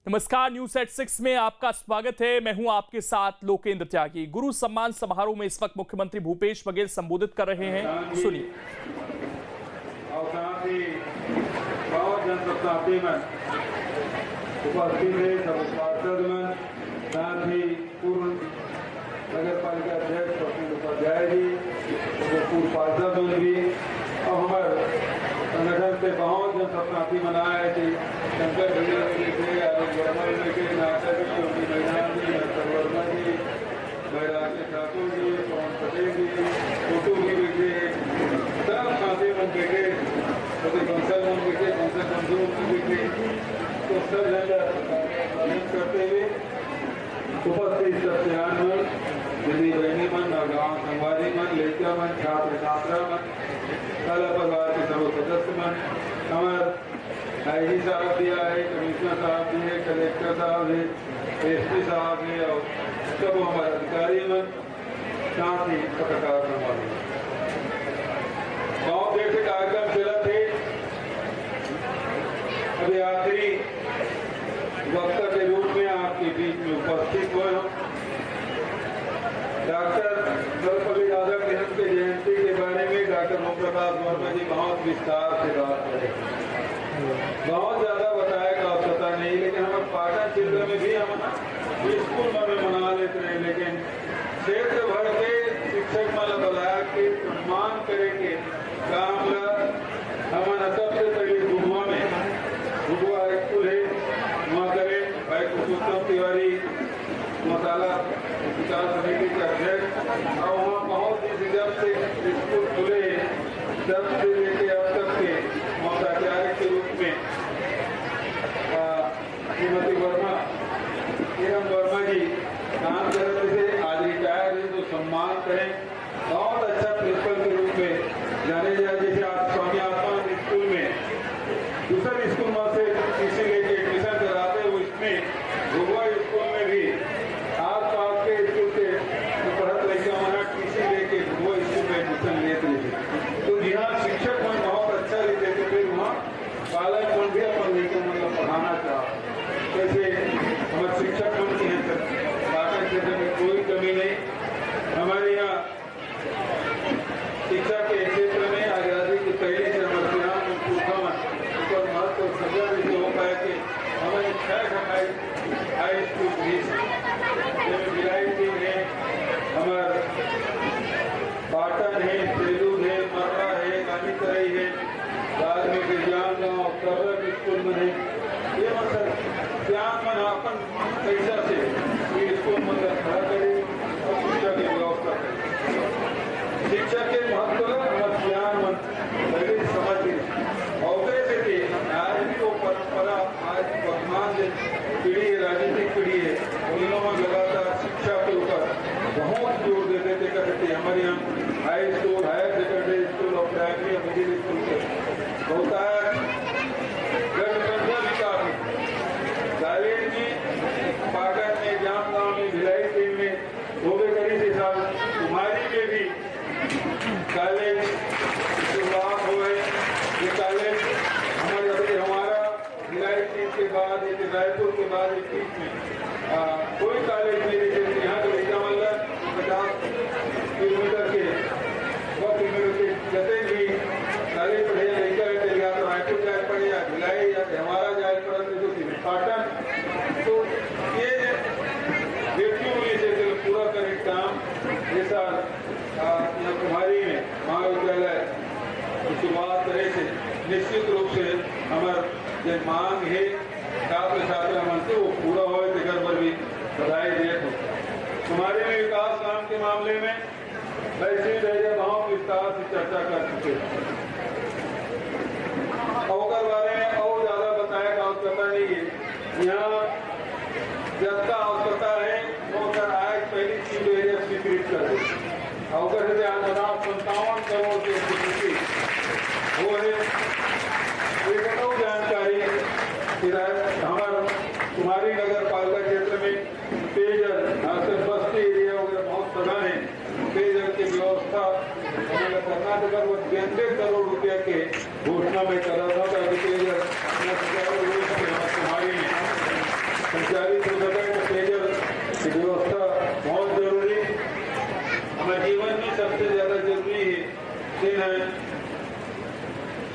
नमस्कार, news at 6 में आपका स्वागत है। मैं हूं आपके साथ लोकेंद्र त्यागी। गुरु सम्मान समारोह में इस वक्त मुख्यमंत्री भूपेश बघेल संबोधित कर रहे हैं, सुनिए। और साथ ही बहुत जनशताब्दी में उपस्थित है सब पार्षद में, साथ ही पूर्व नगर पालिका अध्यक्ष प्रफुल्ल उपाध्याय जी, पूर्व पार्षद भी, और हमारे संगठन से बहुत जनशताब्दी मनाए थी। शंकर भैया थे, आलोक वर्मा के नाटक योगी मैदान जी, हर्षल वर्मा जी, बैराज ठाकुर जी, पवन पटेल जी, फोटो भी बैठे, सब साथी मन बैठे, बंसल मन बैठे, बंसल बंधु मन बैठे, तो सब स्वागत करते हुए उपस्थित सत्यान मन, दीदी बहनी मन, गाँव संवादी मन, लेखिया मन, छात्र छात्रा मन, कला परिवार के सर्व सदस्य मन, हमारे आईजी साहब भी आए, कमिश्नर साहब भी है, कलेक्टर साहब है, एसपी साहब है, और सब हमारे अधिकारी मन, साथ ही पत्रकार संवादी। बहुत देर से कार्यक्रम चला थे, अभी आखिरी वक्ता के रूप में आपके बीच में उपस्थित हुए हम। डॉक्टर सर्वपल्ली राधाकृष्णन की जयंती के बारे में डॉक्टर ओम प्रकाश वर्मा जी बहुत विस्तार से बात करें। बहुत ज्यादा बताया का आवश्यकता नहीं, लेकिन हम पाटन क्षेत्र में भी हम स्कूल में मना लेते हैं, लेकिन क्षेत्र भर के शिक्षक मन बुलाया के सम्मान करेंगे काम हमारा सबसे पहले गुरुआ में गुरुआ स्कूल है, वहाँ करें भाई पुरुषोत्तम तिवारी मसाला विकास समिति के अध्यक्ष, और वहाँ बहुत ही जब से स्कूल खुले तब से लेके अब तक के मौताचार्य के रूप में श्रीमती वर्मा किरण वर्मा जी काम कर रहे थे, आज रिटायर है, तो सम्मान करें। बहुत अच्छा प्रिंसिपल के रूप में जाने जाए। जैसे आज स्वामी आत्मानंद स्कूल में दूसरे स्कूल में से किसी लेके एडमिशन कराते हैं, उसमें गुरुआ स्कूल में भी आस पास के स्कूल के पढ़त लड़कियां वहाँ किसी लेके गुरुआ स्कूल में एडमिशन लेते थे, तो यहाँ शिक्षक मन बहुत अच्छा लेते थे, फिर वहाँ पालक मन भी अपन लेकर मतलब पढ़ाना चाह। जैसे हमारे शिक्षक मन की हैं पाटन क्षेत्र में कोई कमी नहीं। हमारे यहाँ शिक्षा के क्षेत्र में आजादी की पहली से महत्व सजा भी हो पाया कि हमारे 6 हाई स्कूल भिलाई है, हमारे पाटन है, सेलूर है, मर्रा है, गांधीतराई है, बाद में विज्ञान गाँव करक स्कूल में है। ये मतलब ज्ञान मन अपन पैसा से स्कूल मतलब खड़ा करे और शिक्षा की व्यवस्था करे। शिक्षा के महत्व और ज्ञान मन पहले समझ और से आज भी वो परंपरा आज वर्तमान पीढ़ी है, राजनीतिक पीढ़ी है, उन लोगों में लगातार शिक्षा के ऊपर बहुत जोर देते थे। कहते हमारे यहाँ high school, higher secondary school और प्राइमरी और मिडिल स्कूल के होता है जनसंख्या विकास कॉलेज में पाटन में, जामगांव में, भिलाई में, धोबेगढ़ी के साथ कुमारी में भी कॉलेज शुरुआत हुए। ये कॉलेज हमारा भिलाई के बाद, रायपुर के बाद बीच में कोई कॉलेज नहीं, लेकिन यहाँ के लड़का मतलब 50 किलोमीटर के 100 किलोमीटर के जैसे भी कॉलेज पढ़े लड़का है, या तो रायपुर जाए पड़े या भिलाई या हमारा जाए पड़े तो पाटन। तो ये व्यक्तियों से पूरा करें काम। जैसा यहाँ कुमारी में महाविद्यालय की शुरुआत करे थे, निश्चित रूप से हमारे जो मांग है छात्र छात्रा मन से वो पूरा हो, घर पर भी बधाई दे। कुमारी में विकास काम के मामले में वैसे जगह बहुत विस्तार से चर्चा कर चुके हैं, और बारे में और ज्यादा बताया का आवश्यकता नहीं है। यहाँ जितना आवश्यकता है वो सर आज पहली चीज एरिया स्वीकृत कर दे, अवकर से 57 करोड़ की स्वीकृति वो है। एक और जानकारी हमारा कुमारी नगर पालिका क्षेत्र में पेयजल बस्ती एरिया वगैरह बहुत सघन है, पेयजल की व्यवस्था कर्नाटक का 92 करोड़ रुपया के घोषणा में कर रहा था। पेयजल कुमारी में दिन है,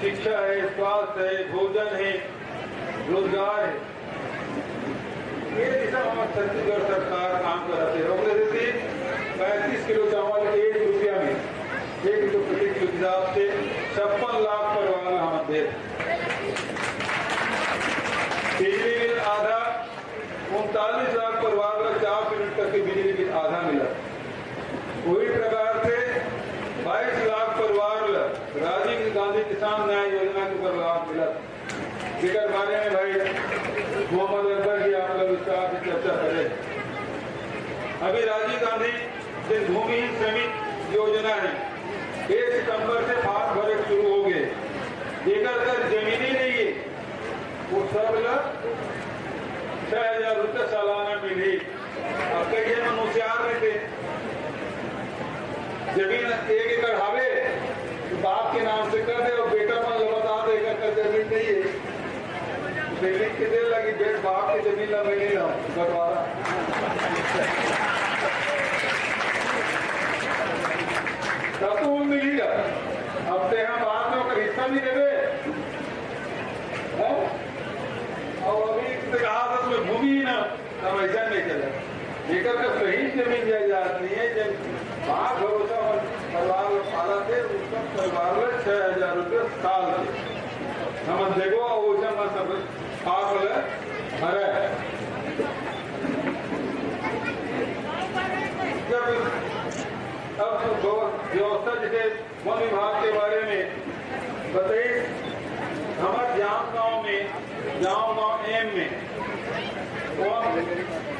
शिक्षा है, स्वास्थ्य है, भोजन है, रोजगार है। ये दिशा हमारे छत्तीसगढ़ सरकार काम कराते हैं। 35 किलो चावल 1 रुपया में 1 रुपये प्रति किलो के हिसाब से 56 लाख परिवार हम दे। बिजली बिल आधा 39 लाख परिवार का 4 यूनिट तक की बिजली बिल आधा मिला। वही प्रकार से 22 लाख परिवार राजीव गांधी किसान न्याय योजना के ऊपर लाभ मिला। जिसके बारे में भाई मोहम्मद अकबर जी आप लोग विस्तार से चर्चा करें। अभी राजीव गांधी भूमिहीन श्रमिक योजना है, 1 सितंबर से फार्म भरे शुरू हो गए। जेकर जमीनी नहीं है वो सब 6,000 रुपये सालाना मिली। अब कई मनुष्यार में थे, जमीन 1 एकड़ हावे तो बाप के नाम से कर दे और बेटा मन बता दे का जमीन नहीं है, जमीन कितने लगी, बेट बाप की जमीन लगे नहीं रहा बंटवारा। तब तो वो मिलेगा। अब ते हम बाद में हिस्सा नहीं देवे और अभी कहा था उसमें भूमि ही ना, तब ऐसा नहीं चला। लेकर का सही जमीन जायदाद नहीं है। जब बाप भरोसा परिवार पाला थे उसका परिवार में 6,000 रुपये साल थे। हम देखो ओसा मत सब पाप भरा है। अब व्यवस्था जैसे वन विभाग के बारे में बताइए। हमारे जाम गांव एम में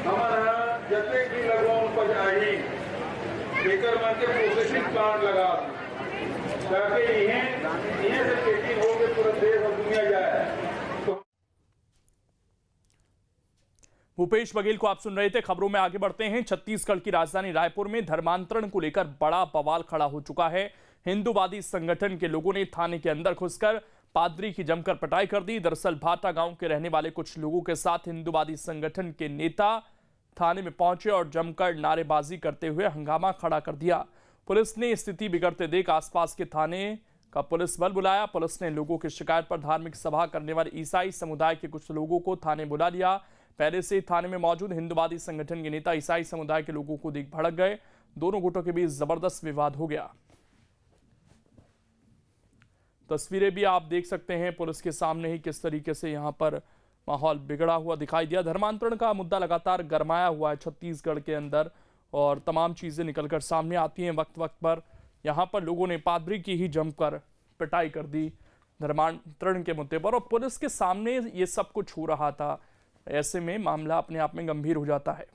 हमारा जैसे भी लगवान उपज आई लेकर मन के प्रोसेसिंग प्लांट लगा ताकि इन्हें से पैकिंग हो के पूरा देश और दुनिया जाए। भूपेश बघेल को आप सुन रहे थे। खबरों में आगे बढ़ते हैं। छत्तीसगढ़ की राजधानी रायपुर में धर्मांतरण को लेकर बड़ा बवाल खड़ा हो चुका है। हिंदूवादी संगठन के लोगों ने थाने के अंदर घुसकर पादरी की जमकर पिटाई कर दी। दरअसल भाटा गांव के रहने वाले कुछ लोगों के साथ हिंदूवादी संगठन के नेता थाने में पहुंचे और जमकर नारेबाजी करते हुए हंगामा खड़ा कर दिया। पुलिस ने स्थिति बिगड़ते देख आसपास के थाने का पुलिस बल बुलाया। पुलिस ने लोगों की शिकायत पर धार्मिक सभा करने वाले ईसाई समुदाय के कुछ लोगों को थाने बुला लिया। पहले से थाने में मौजूद हिंदूवादी संगठन के नेता ईसाई समुदाय के लोगों को देख भड़क गए। दोनों गुटों के बीच जबरदस्त विवाद हो गया। तस्वीरें भी आप देख सकते हैं पुलिस के सामने ही किस तरीके से यहां पर माहौल बिगड़ा हुआ दिखाई दिया। धर्मांतरण का मुद्दा लगातार गरमाया हुआ है छत्तीसगढ़ के अंदर और तमाम चीजें निकलकर सामने आती हैं वक्त वक्त पर। यहां पर लोगों ने पादरी की ही जमकर पिटाई कर दी धर्मांतरण के मुद्दे पर और पुलिस के सामने ये सब कुछ हो रहा था। ऐसे में मामला अपने आप में गंभीर हो जाता है।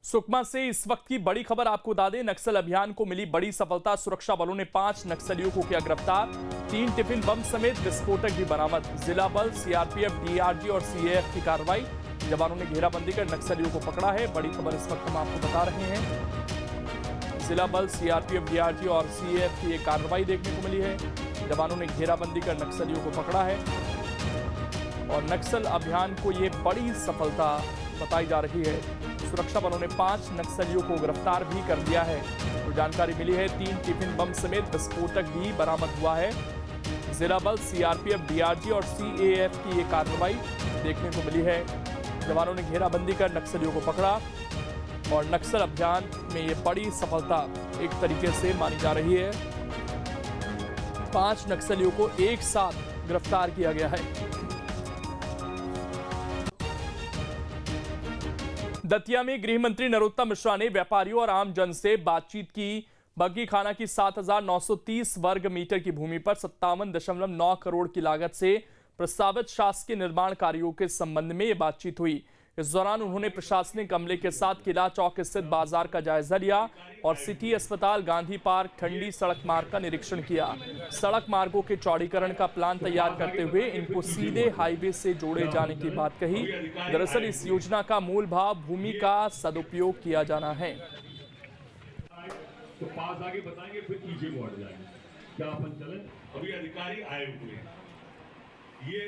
सुकमा से इस वक्त की बड़ी खबर आपको बता दें। नक्सल अभियान को मिली बड़ी सफलता। सुरक्षा बलों ने 5 नक्सलियों को किया गिरफ्तार। 3 टिफिन बम समेत विस्फोटक भी बरामद। जिला बल, सीआरपीएफ, डीआरजी और सीएएफ की कार्रवाई। जवानों ने घेराबंदी कर नक्सलियों को पकड़ा है। बड़ी खबर इस वक्त हम आपको बता रहे हैं। जिला बल, सीआरपीएफ, डीआरजी और सीएएफ की एक कार्रवाई देखने को मिली है। जवानों ने घेराबंदी कर नक्सलियों को पकड़ा है और नक्सल अभियान को ये बड़ी सफलता बताई जा रही है। सुरक्षा बलों ने 5 नक्सलियों को गिरफ्तार भी कर लिया है। तो जानकारी मिली है 3 टिफिन बम समेत विस्फोटक भी बरामद हुआ है। जिला बल, सीआरपीएफ, डीआरजी और सीएएफ की ये कार्रवाई देखने को मिली है। जवानों ने घेराबंदी कर नक्सलियों को पकड़ा और नक्सल अभियान में ये बड़ी सफलता एक तरीके से मानी जा रही है। 5 नक्सलियों को एक साथ गिरफ्तार किया गया है। दतिया में गृह मंत्री नरोत्तम मिश्रा ने व्यापारियों और आम जन से बातचीत की। बग्गी खाना की 7,930 वर्ग मीटर की भूमि पर 57.9 करोड़ की लागत से प्रस्तावित शासकीय निर्माण कार्यों के संबंध में ये बातचीत हुई। इस दौरान उन्होंने प्रशासनिक अमले के साथ किला चौक स्थित बाजार का जायजा लिया और सिटी अस्पताल, गांधी पार्क, ठंडी सड़क मार्ग का निरीक्षण किया। सड़क मार्गों के चौड़ीकरण का प्लान तैयार करते हुए इनको सीधे हाईवे से जोड़े जाने की बात कही। दरअसल इस योजना का मूल भाव भूमि का सदुपयोग किया जाना है। तो पास आगे बताएंगे फिर पीछे बढ़ जाएंगे। क्या अपन चले? अभी अधिकारी आए हुए हैं। ये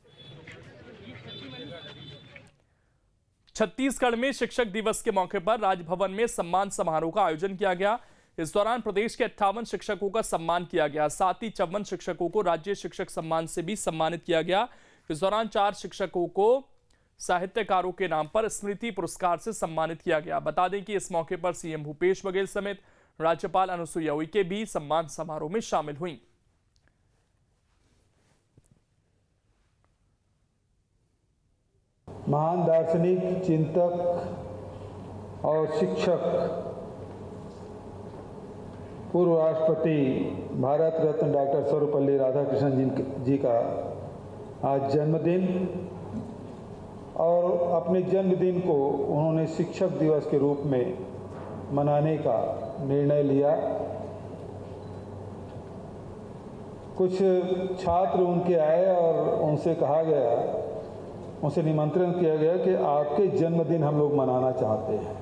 छत्तीसगढ़ में शिक्षक दिवस के मौके पर राजभवन में सम्मान समारोह का आयोजन किया गया। इस दौरान प्रदेश के 58 शिक्षकों का सम्मान किया गया। साथ ही 54 शिक्षकों को राज्य शिक्षक सम्मान से भी सम्मानित किया गया। इस दौरान 4 शिक्षकों को साहित्यकारों के नाम पर स्मृति पुरस्कार से सम्मानित किया गया। बता दें कि इस मौके पर सीएम भूपेश बघेल समेत राज्यपाल अनुसुईया उइके भी सम्मान समारोह में शामिल हुई। महान दार्शनिक, चिंतक और शिक्षक पूर्व राष्ट्रपति भारत रत्न डॉक्टर सर्वपल्ली राधाकृष्णन जी का आज जन्मदिन, और अपने जन्मदिन को उन्होंने शिक्षक दिवस के रूप में मनाने का निर्णय लिया। कुछ छात्र उनके आए और उनसे कहा गया, उनसे निमंत्रण किया गया कि आपके जन्मदिन हम लोग मनाना चाहते हैं।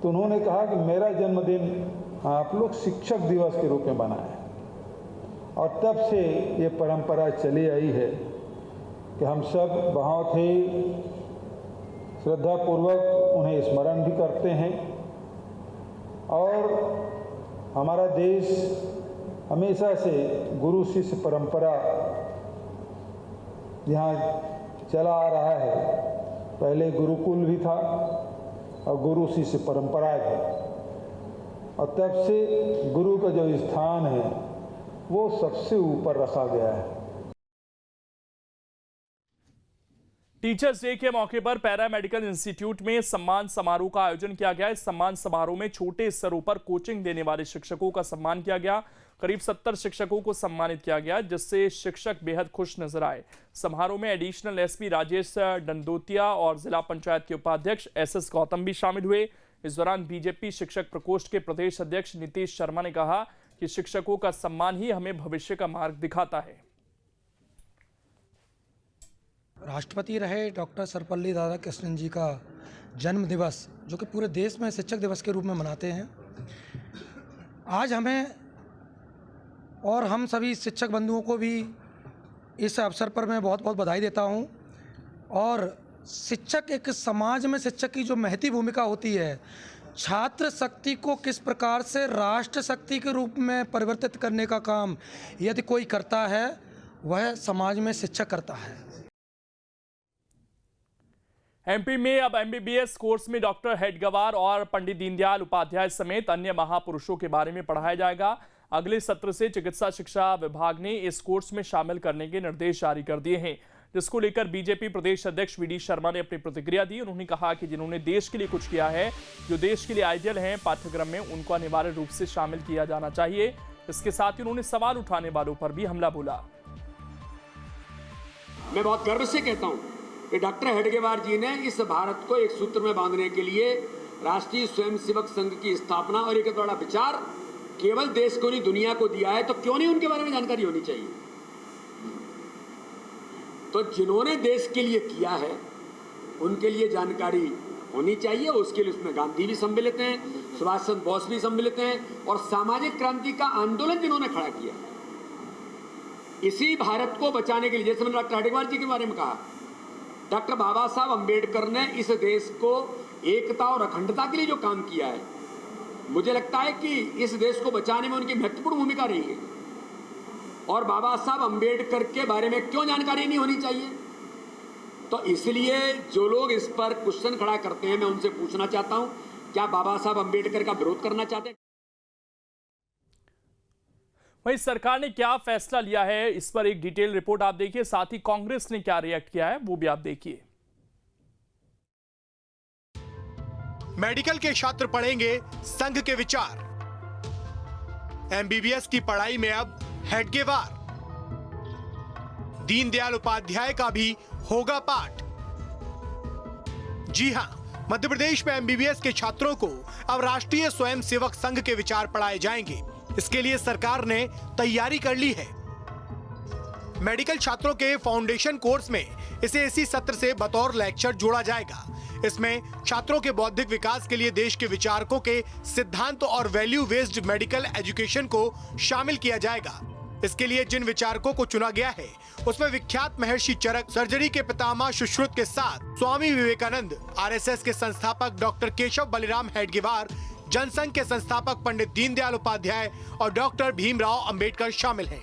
तो उन्होंने कहा कि मेरा जन्मदिन आप लोग शिक्षक दिवस के रूप में मनाएं, और तब से ये परंपरा चली आई है कि हम सब बहुत ही श्रद्धापूर्वक उन्हें स्मरण भी करते हैं। और हमारा देश हमेशा से गुरु शिष्य परंपरा यहाँ चला आ रहा है। पहले गुरुकुल भी था और गुरु शिष्य परंपरा भी, और तब से गुरु का जो स्थान है वो सबसे ऊपर रखा गया है। टीचर्स डे के मौके पर पैरा मेडिकल इंस्टीट्यूट में सम्मान समारोह का आयोजन किया गया। इस सम्मान समारोह में छोटे स्तरों पर कोचिंग देने वाले शिक्षकों का सम्मान किया गया। करीब 70 शिक्षकों को सम्मानित किया गया, जिससे शिक्षक बेहद खुश नजर आए। समारोह में एडिशनल एसपी राजेश डंडोतिया और जिला पंचायत के उपाध्यक्ष एसएस गौतम भी शामिल हुए। इस दौरान बीजेपी शिक्षक प्रकोष्ठ के प्रदेश अध्यक्ष नीतीश शर्मा ने कहा कि शिक्षकों का सम्मान ही हमें भविष्य का मार्ग दिखाता है। राष्ट्रपति रहे डॉक्टर सर्वपल्ली राधाकृष्णन जी का जन्म दिवस, जो कि पूरे देश में शिक्षक दिवस के रूप में मनाते हैं, आज हमें और हम सभी शिक्षक बंधुओं को भी इस अवसर पर मैं बहुत बहुत बधाई देता हूं। और शिक्षक, एक समाज में शिक्षक की जो महती भूमिका होती है, छात्र शक्ति को किस प्रकार से राष्ट्र शक्ति के रूप में परिवर्तित करने का काम यदि कोई करता है, वह समाज में शिक्षक करता है। एमपी में अब एमबीबीएस कोर्स में डॉक्टर हेडगेवार और पंडित दीनदयाल उपाध्याय समेत अन्य महापुरुषों के बारे में पढ़ाया जाएगा। अगले सत्र से चिकित्सा शिक्षा विभाग ने इस कोर्स में शामिल करने के निर्देश जारी कर दिए हैं, जिसको लेकर बीजेपी प्रदेश अध्यक्ष वीडी शर्मा ने अपनी प्रतिक्रिया दी। उन्होंने कहा कि जिन्होंने देश के लिए कुछ किया है, जो देश के लिए आइडियल हैं पाठ्यक्रम में, उनको अनिवार्य रूप से शामिल किया जाना चाहिए। इसके साथ ही उन्होंने सवाल उठाने वालों पर भी हमला बोला। मैं बहुत गर्व से कहता हूं कि डॉक्टर हेडगेवार जी ने इस भारत को एक सूत्र में बांधने के लिए राष्ट्रीय स्वयंसेवक संघ की स्थापना और एक बड़ा विचार केवल देश को नहीं दुनिया को दिया है, तो क्यों नहीं उनके बारे में जानकारी होनी चाहिए। तो जिन्होंने देश के लिए किया है उनके लिए जानकारी होनी चाहिए। उसके लिए उसमें गांधी भी सम्मिलित हैं, सुभाष चंद्र बोस भी सम्मिलित हैं, और सामाजिक क्रांति का आंदोलन जिन्होंने खड़ा किया, इसी भारत को बचाने के लिए, जैसे मैंने डॉक्टर हेडगेवार जी के बारे में कहा, डॉक्टर बाबा साहब अंबेडकर ने इस देश को एकता और अखंडता के लिए जो काम किया है, मुझे लगता है कि इस देश को बचाने में उनकी महत्वपूर्ण भूमिका रही है। और बाबा साहब अंबेडकर के बारे में क्यों जानकारी नहीं होनी चाहिए? तो इसलिए जो लोग इस पर क्वेश्चन खड़ा करते हैं, मैं उनसे पूछना चाहता हूं, क्या बाबा साहब अंबेडकर का विरोध करना चाहते हैं? वहीं सरकार ने क्या फैसला लिया है, इस पर एक डिटेल रिपोर्ट आप देखिए। साथ ही कांग्रेस ने क्या रिएक्ट किया है, वो भी आप देखिए। मेडिकल के छात्र पढ़ेंगे संघ के विचार। एमबीबीएस की पढ़ाई में अब हेडगेवार, दीनदयाल उपाध्याय का भी होगा पाठ। जी हां, मध्य प्रदेश में एमबीबीएस के छात्रों को अब राष्ट्रीय स्वयंसेवक संघ के विचार पढ़ाए जाएंगे। इसके लिए सरकार ने तैयारी कर ली है। मेडिकल छात्रों के फाउंडेशन कोर्स में इसे इसी सत्र से बतौर लेक्चर जोड़ा जाएगा। इसमें छात्रों के बौद्धिक विकास के लिए देश के विचारकों के सिद्धांतों और वैल्यू बेस्ड मेडिकल एजुकेशन को शामिल किया जाएगा। इसके लिए जिन विचारकों को चुना गया है उसमें विख्यात महर्षि चरक, सर्जरी के पितामह सुश्रुत के साथ स्वामी विवेकानंद, आरएसएस के संस्थापक डॉक्टर केशव बलिराम हेडगेवार, जनसंघ के संस्थापक पंडित दीनदयाल उपाध्याय और डॉक्टर भीमराव अंबेडकर शामिल हैं।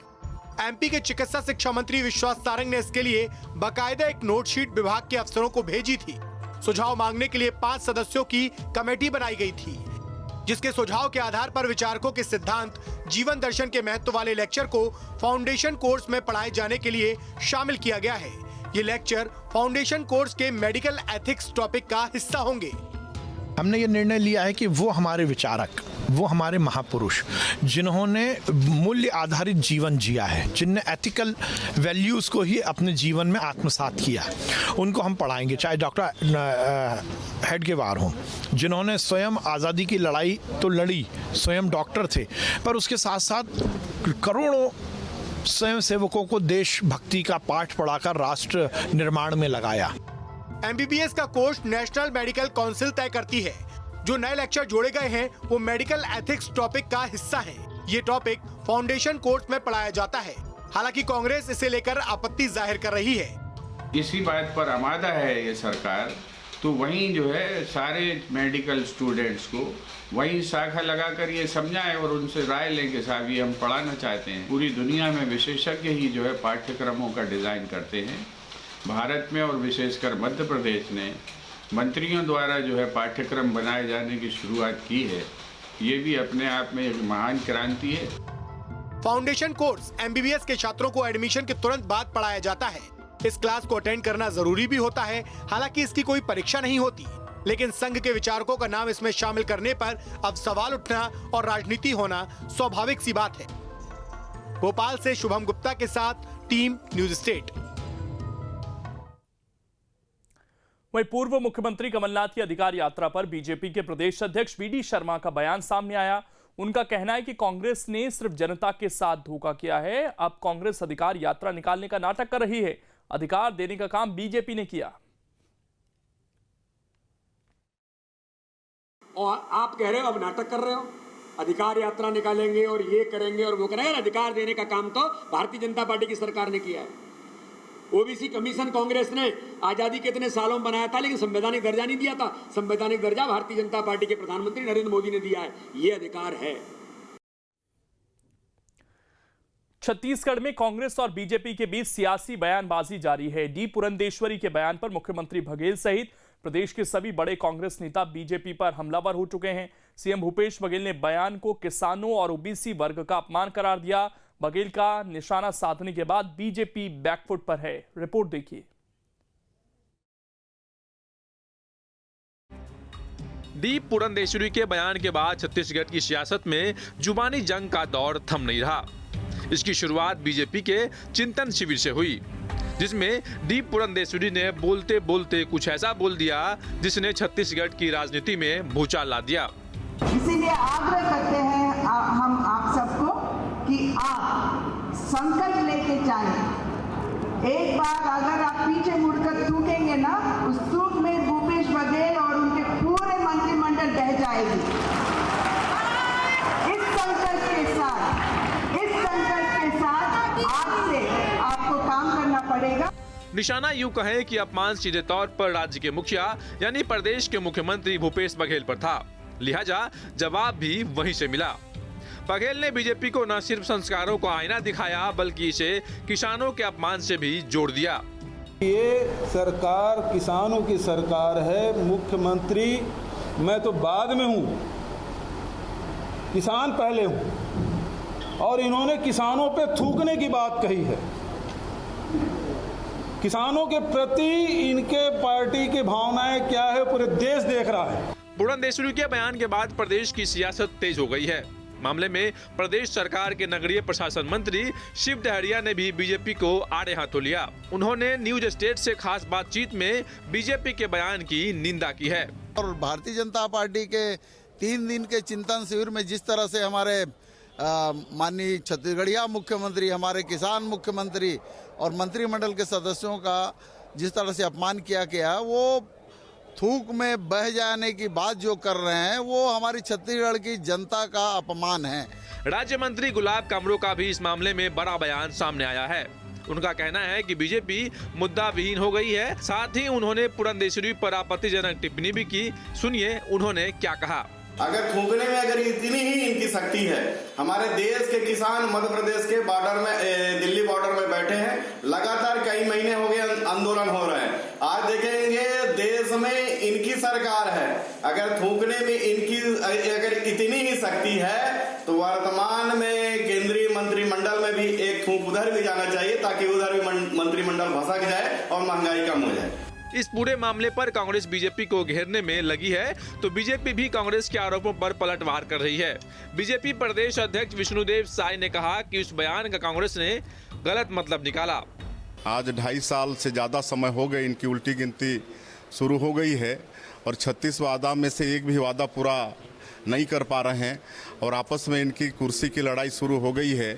एमपी के चिकित्सा शिक्षा मंत्री विश्वास सारंग ने इसके लिए बाकायदा एक नोटशीट विभाग के अफसरों को भेजी थी। सुझाव मांगने के लिए 5 सदस्यों की कमेटी बनाई गई थी, जिसके सुझाव के आधार पर विचारकों के सिद्धांत, जीवन दर्शन के महत्व वाले लेक्चर को फाउंडेशन कोर्स में पढ़ाए जाने के लिए शामिल किया गया है। ये लेक्चर फाउंडेशन कोर्स के मेडिकल एथिक्स टॉपिक का हिस्सा होंगे। हमने ये निर्णय लिया है कि वो हमारे विचारक, वो हमारे महापुरुष जिन्होंने मूल्य आधारित जीवन जिया है, जिनने एथिकल वैल्यूज़ को ही अपने जीवन में आत्मसात किया, उनको हम पढ़ाएंगे। चाहे डॉक्टर हेडगेवार हों, जिन्होंने स्वयं आज़ादी की लड़ाई तो लड़ी, स्वयं डॉक्टर थे, पर उसके साथ साथ करोड़ों स्वयं सेवकों को देशभक्ति का पाठ पढ़ाकर राष्ट्र निर्माण में लगाया। एमबीबीएस का कोर्स नेशनल मेडिकल काउंसिल तय करती है। जो नए लेक्चर जोड़े गए हैं वो मेडिकल एथिक्स टॉपिक का हिस्सा है। ये टॉपिक फाउंडेशन कोर्स में पढ़ाया जाता है। हालांकि कांग्रेस इसे लेकर आपत्ति जाहिर कर रही है। इसी बात पर आमादा है ये सरकार, तो वहीं जो है सारे मेडिकल स्टूडेंट्स को वहीं शाखा लगाकर ये समझाएं और उनसे राय लें कि साहब ये हम पढ़ाना चाहते हैं। पूरी दुनिया में विशेषज्ञ ही जो है पाठ्यक्रमों का डिज़ाइन करते हैं। भारत में और विशेषकर मध्य प्रदेश ने मंत्रियों द्वारा जो है पाठ्यक्रम बनाए जाने की शुरुआत की है। ये भी अपने आप में एक महान क्रांति है। फाउंडेशन कोर्स एमबीबीएस के छात्रों को एडमिशन के तुरंत बाद पढ़ाया जाता है। इस क्लास को अटेंड करना जरूरी भी होता है। हालांकि इसकी कोई परीक्षा नहीं होती, लेकिन संघ के विचारकों का नाम इसमें शामिल करने पर अब सवाल उठना और राजनीति होना स्वाभाविक सी बात है। भोपाल से शुभम गुप्ता के साथ टीम न्यूज स्टेट। वहीं पूर्व मुख्यमंत्री कमलनाथ की अधिकार यात्रा पर बीजेपी के प्रदेश अध्यक्ष वीडी शर्मा का बयान सामने आया। उनका कहना है कि कांग्रेस ने सिर्फ जनता के साथ धोखा किया है। अब कांग्रेस अधिकार यात्रा निकालने का नाटक कर रही है। अधिकार देने का काम बीजेपी ने किया। और आप कह रहे हो अब नाटक कर रहे हो, अधिकार यात्रा निकालेंगे और ये करेंगे और वो करेंगे। अधिकार देने का काम तो भारतीय जनता पार्टी की सरकार ने किया है। ओबीसी कमीशन कांग्रेस ने आजादी के इतने सालों में बनाया था, लेकिन संवैधानिक दर्जा नहीं दिया था। संवैधानिक दर्जा भारतीय जनता पार्टी के प्रधानमंत्री नरेंद्र मोदी ने दिया है। ये अधिकार है। छत्तीसगढ़ में कांग्रेस और बीजेपी के बीच सियासी बयानबाजी जारी है। डी पुरंदेश्वरी के बयान पर मुख्यमंत्री बघेल सहित प्रदेश के सभी बड़े कांग्रेस नेता बीजेपी पर हमलावर हो चुके हैं। सीएम भूपेश बघेल ने बयान को किसानों और ओबीसी वर्ग का अपमान करार दिया। बघेल का निशाना साधने के बाद बीजेपी बैकफुट पर है। रिपोर्ट देखिए। डी पुरंदेश्वरी के बयान के बाद छत्तीसगढ़ की सियासत में जुबानी जंग का दौर थम नहीं रहा। इसकी शुरुआत बीजेपी के चिंतन शिविर से हुई, जिसमें डी पुरंदेश्वरी ने बोलते बोलते कुछ ऐसा बोल दिया जिसने छत्तीसगढ़ की राजनीति में भूचाल ला दिया। इसीलिए आग्रह करते हैं हम आप सबको कि आप संकल्प लेके चलें। एक बार अगर आप पीछे मुड़कर थूकेंगे ना, उस थूक में भूपेश बघेल और उनके पूरे मंत्रिमंडल बह जाएगी। इस संकल्प के साथ आज से आपको काम करना पड़ेगा। निशाना यूं कहें कि अपमान सीधे तौर पर राज्य के मुखिया यानी प्रदेश के मुख्यमंत्री भूपेश बघेल पर था, लिहाजा जवाब भी वहीं से मिला। बघेल ने बीजेपी को न सिर्फ संस्कारों को आईना दिखाया, बल्कि इसे किसानों के अपमान से भी जोड़ दिया। ये सरकार किसानों की सरकार है। मुख्यमंत्री मैं तो बाद में हूँ, किसान पहले हूँ। और इन्होंने किसानों पे थूकने की बात कही है। किसानों के प्रति इनके पार्टी की भावनाएं क्या है पूरे देश देख रहा है। पुरंदेश्वरी के बयान के बाद प्रदेश की सियासत तेज हो गई है। मामले में प्रदेश सरकार के नगरीय प्रशासन मंत्री शिव डहरिया ने भी बीजेपी को आड़े हाथों लिया। उन्होंने न्यूज स्टेट से खास बातचीत में बीजेपी के बयान की निंदा की है। और भारतीय जनता पार्टी के 3 दिन के चिंतन शिविर में जिस तरह से हमारे माननीय छत्तीसगढ़िया मुख्यमंत्री, हमारे किसान मुख्यमंत्री और मंत्रिमंडल के सदस्यों का जिस तरह से अपमान किया गया, वो थूक में बह जाने की बात जो कर रहे हैं वो हमारी छत्तीसगढ़ की जनता का अपमान है। राज्य मंत्री गुलाब कामरो का भी इस मामले में बड़ा बयान सामने आया है। उनका कहना है कि बीजेपी मुद्दा विहीन हो गई है। साथ ही उन्होंने पुरंदेश्वरी पर आपत्तिजनक टिप्पणी भी की। सुनिए उन्होंने क्या कहा। अगर थूकने में अगर इतनी ही इनकी शक्ति है, हमारे देश के किसान मध्य प्रदेश के बॉर्डर में, दिल्ली बॉर्डर में बैठे हैं, लगातार कई महीने हो गए आंदोलन हो रहे हैं। आज देखेंगे देश में इनकी सरकार है, अगर थूकने में इनकी अगर इतनी ही शक्ति है तो वर्तमान में केंद्रीय मंत्रिमंडल में भी एक थूक उधर भी जाना चाहिए ताकि उधर भी मंत्रिमंडल भसक जाए और महंगाई कम हो जाए। इस पूरे मामले पर कांग्रेस बीजेपी को घेरने में लगी है तो बीजेपी भी कांग्रेस के आरोपों पर पलटवार कर रही है। बीजेपी प्रदेश अध्यक्ष विष्णुदेव साय ने कहा कि उस बयान का कांग्रेस ने गलत मतलब निकाला। आज 2.5 साल से ज्यादा समय हो गए, इनकी उल्टी गिनती शुरू हो गई है और 36 वादा में से एक भी वादा पूरा नहीं कर पा रहे हैं और आपस में इनकी कुर्सी की लड़ाई शुरू हो गई है।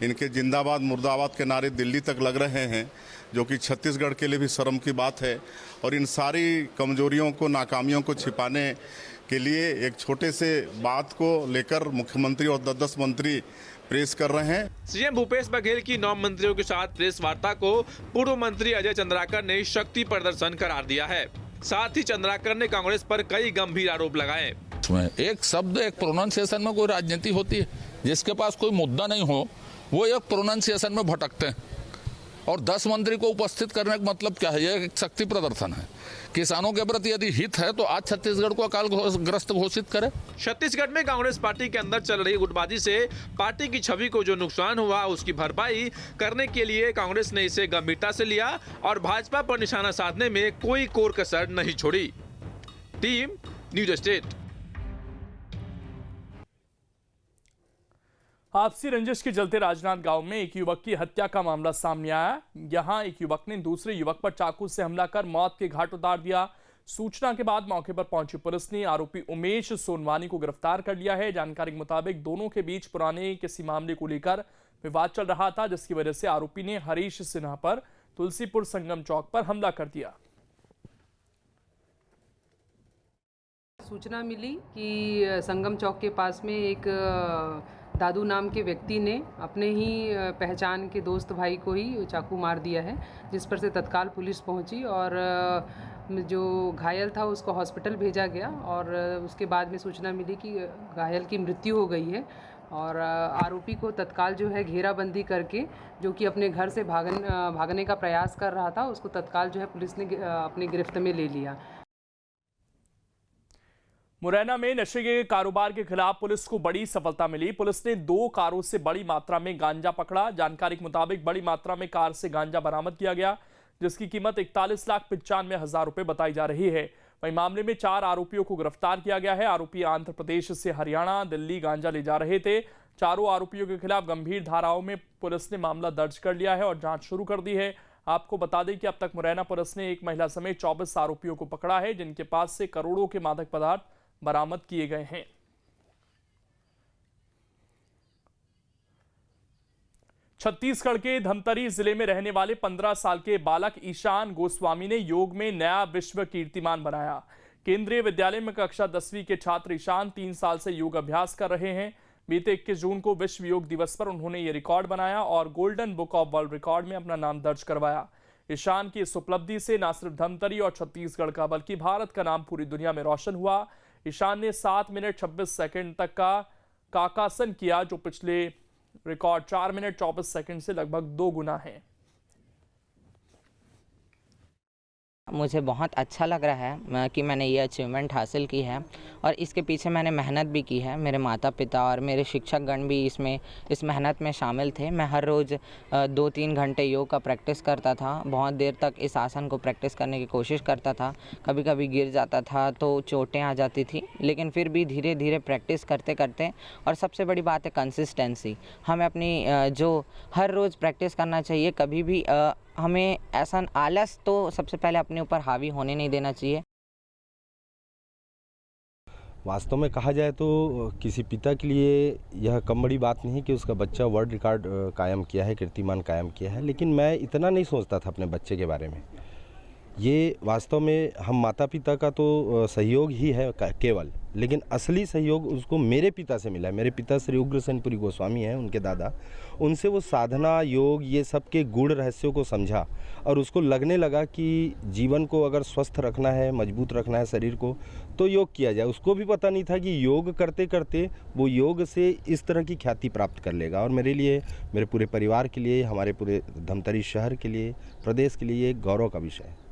इनके जिंदाबाद मुर्दाबाद के नारे दिल्ली तक लग रहे हैं, जो कि छत्तीसगढ़ के लिए भी शर्म की बात है। और इन सारी कमजोरियों को, नाकामियों को छिपाने के लिए एक छोटे से बात को लेकर मुख्यमंत्री और 10 मंत्री प्रेस कर रहे हैं। सीएम भूपेश बघेल की 9 मंत्रियों के साथ प्रेस वार्ता को पूर्व मंत्री अजय चंद्राकर ने शक्ति प्रदर्शन करार दिया है। साथ ही चंद्राकर ने कांग्रेस पर कई गंभीर आरोप लगाए। एक शब्द, एक प्रोनाउंसिएशन में कोई राजनीति होती है। जिसके पास कोई मुद्दा नहीं हो वो एक प्रोनाउंसिएशन में भटकते हैं और 10 मंत्री को उपस्थित करने का मतलब क्या है? यह एक शक्ति प्रदर्शन है। किसानों के प्रति यदि हित है तो आज छत्तीसगढ़ को अकाल ग्रस्त घोषित करे। छत्तीसगढ़ में कांग्रेस पार्टी के अंदर चल रही गुटबाजी से पार्टी की छवि को जो नुकसान हुआ उसकी भरपाई करने के लिए कांग्रेस ने इसे गंभीरता से लिया और भाजपा पर निशाना साधने में कोई कोर कसर नहीं छोड़ी। Team news state. आपसी रंजिश के चलते राजनांदगांव में एक युवक की हत्या का मामला सामने आया। यहां एक युवक ने दूसरे युवक पर चाकू से हमला कर मौत के घाट उतार दिया। सूचना के बाद मौके पर पहुंची पुलिस ने आरोपी उमेश सोनवानी को गिरफ्तार कर लिया है। जानकारी के मुताबिक दोनों के बीच पुराने किसी मामले को लेकर विवाद चल रहा था, जिसकी वजह से आरोपी ने हरीश सिन्हा पर तुलसीपुर संगम चौक पर हमला कर दिया। सूचना मिली कि संगम चौक के पास में एक दादू नाम के व्यक्ति ने अपने ही पहचान के दोस्त भाई को ही चाकू मार दिया है, जिस पर से तत्काल पुलिस पहुंची और जो घायल था उसको हॉस्पिटल भेजा गया और उसके बाद में सूचना मिली कि घायल की मृत्यु हो गई है और आरोपी को तत्काल जो है घेराबंदी करके, जो कि अपने घर से भागने का प्रयास कर रहा था, उसको तत्काल जो है पुलिस ने अपनी गिरफ्त में ले लिया। मुरैना में नशे के कारोबार के खिलाफ पुलिस को बड़ी सफलता मिली। पुलिस ने 2 कारों से बड़ी मात्रा में गांजा पकड़ा। जानकारी के मुताबिक बड़ी मात्रा में कार से गांजा बरामद किया गया, जिसकी कीमत 41,95,000 रुपए बताई जा रही है। वहीं मामले में 4 आरोपियों को गिरफ्तार किया गया है। आरोपी आंध्र प्रदेश से हरियाणा, दिल्ली गांजा ले जा रहे थे। चारों आरोपियों के खिलाफ गंभीर धाराओं में पुलिस ने मामला दर्ज कर लिया है और जांच शुरू कर दी है। आपको बता दें कि अब तक मुरैना पुलिस ने एक महिला समेत 24 आरोपियों को पकड़ा है, जिनके पास से करोड़ों के मादक पदार्थ बरामद किए गए हैं। छत्तीसगढ़ के धमतरी जिले में रहने वाले 15 साल के बालक ईशान गोस्वामी ने योग में नया विश्व कीर्तिमान बनाया। केंद्रीय विद्यालय में कक्षा 10वीं के छात्र ईशान 3 साल से योग अभ्यास कर रहे हैं। बीते 21 जून को विश्व योग दिवस पर उन्होंने ये रिकॉर्ड बनाया और golden book of world record में अपना नाम दर्ज करवाया। ईशान की इस उपलब्धि से न सिर्फ धमतरी और छत्तीसगढ़ का बल्कि भारत का नाम पूरी दुनिया में रोशन हुआ। ईशान ने 7 मिनट 26 सेकंड तक का काकासन किया, जो पिछले रिकॉर्ड 4 मिनट 24 सेकंड से लगभग 2 गुना है। मुझे बहुत अच्छा लग रहा है कि मैंने ये अचीवमेंट हासिल की है और इसके पीछे मैंने मेहनत भी की है। मेरे माता पिता और मेरे शिक्षकगण भी इस मेहनत में शामिल थे। मैं हर रोज़ 2-3 घंटे योग का प्रैक्टिस करता था। बहुत देर तक इस आसन को प्रैक्टिस करने की कोशिश करता था। कभी कभी गिर जाता था तो चोटें आ जाती थी, लेकिन फिर भी धीरे धीरे प्रैक्टिस करते करते, और सबसे बड़ी बात है कंसिस्टेंसी। हमें अपनी जो हर रोज़ प्रैक्टिस करना चाहिए। कभी भी हमें ऐसा आलस तो सबसे पहले अपने ऊपर हावी होने नहीं देना चाहिए। वास्तव में कहा जाए तो किसी पिता के लिए यह कम बड़ी बात नहीं कि उसका बच्चा वर्ल्ड रिकॉर्ड कायम किया है, कीर्तिमान कायम किया है। लेकिन मैं इतना नहीं सोचता था अपने बच्चे के बारे में। ये वास्तव में हम माता पिता का तो सहयोग ही है केवल, लेकिन असली सहयोग उसको मेरे पिता से मिला है। मेरे पिता श्री उग्रसेनपुरी गोस्वामी हैं, उनके दादा, उनसे वो साधना, योग, ये सब के गूढ़ रहस्यों को समझा और उसको लगने लगा कि जीवन को अगर स्वस्थ रखना है, मजबूत रखना है शरीर को, तो योग किया जाए। उसको भी पता नहीं था कि योग करते करते वो योग से इस तरह की ख्याति प्राप्त कर लेगा। और मेरे लिए, मेरे पूरे परिवार के लिए, हमारे पूरे धमतरी शहर के लिए, प्रदेश के लिए एक गौरव का विषय है।